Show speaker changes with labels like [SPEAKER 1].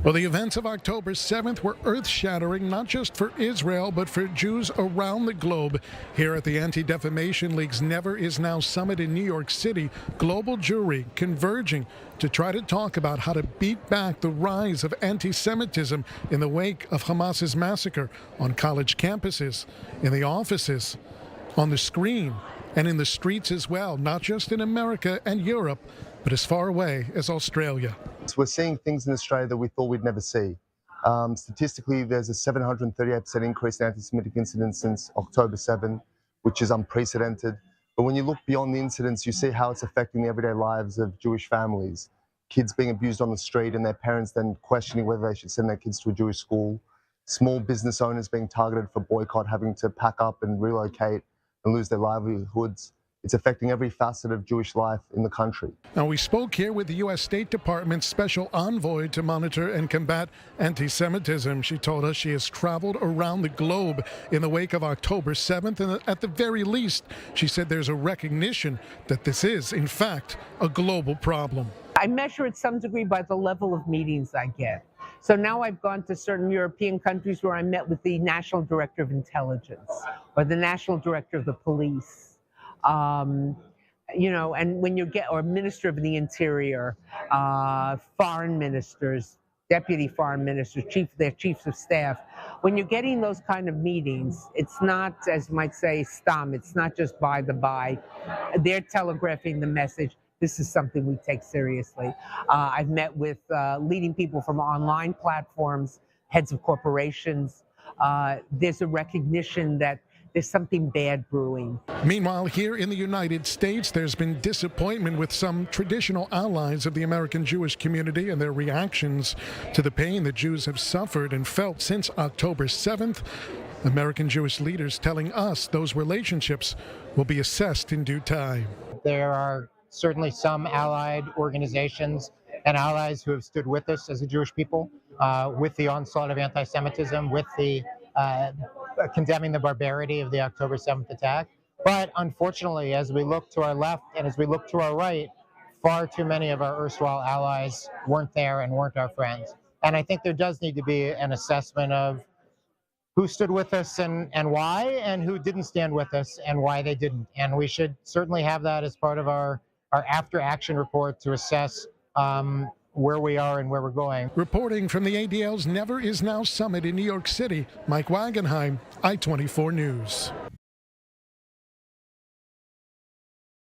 [SPEAKER 1] Well, the events of October 7th were earth-shattering, not just for Israel, but for Jews around the globe. Here at the Anti-Defamation League's Never Is Now Summit in New York City, global Jewry converging to try to talk about how to beat back the rise of anti-Semitism in the wake of Hamas's massacre on college campuses, in the offices, on the screen, and in the streets as well, not just in America and Europe, but as far away as Australia.
[SPEAKER 2] We're seeing things in Australia that we thought we'd never see. Statistically, there's a 738% increase in anti-Semitic incidents since October 7, which is unprecedented. But when you look beyond the incidents, you see how it's affecting the everyday lives of Jewish families. Kids being abused on the street and their parents then questioning whether they should send their kids to a Jewish school. Small business owners being targeted for boycott, having to pack up and relocate and lose their livelihoods. It's affecting every facet of Jewish life in the country.
[SPEAKER 1] Now, we spoke here with the U.S. State Department's special envoy to monitor and combat anti-Semitism. She told us she has traveled around the globe in the wake of October 7th, and at the very least, she said there's a recognition that this is, in fact, a global problem.
[SPEAKER 3] I measure it some degree by the level of meetings I get. So now I've gone to certain European countries where I met with the National Director of Intelligence or the National Director of the Police. And when you get, or Minister of the Interior, foreign ministers, deputy foreign ministers, their chiefs of staff, when you're getting those kind of meetings, it's not, as you might say, stam, it's not just by the by. They're telegraphing the message. This is something we take seriously. I've met with leading people from online platforms, heads of corporations. There's a recognition that there's something bad brewing.
[SPEAKER 1] Meanwhile, here in the United States, there's been disappointment with some traditional allies of the American Jewish community and their reactions to the pain that Jews have suffered and felt since October 7th. American Jewish leaders telling us those relationships will be assessed in due time.
[SPEAKER 4] There are certainly some allied organizations and allies who have stood with us as a Jewish people, with the onslaught of anti-Semitism, with the condemning the barbarity of the October 7th attack. But unfortunately, as we look to our left and as we look to our right, far too many of our erstwhile allies weren't there and weren't our friends. And I think there does need to be an assessment of who stood with us and why, and who didn't stand with us and why they didn't. And we should certainly have that as part of our after-action report to assess where we are and where we're going.
[SPEAKER 1] Reporting from the ADL's Never Is Now Summit in New York City, Mike Wagenheim, I-24 News.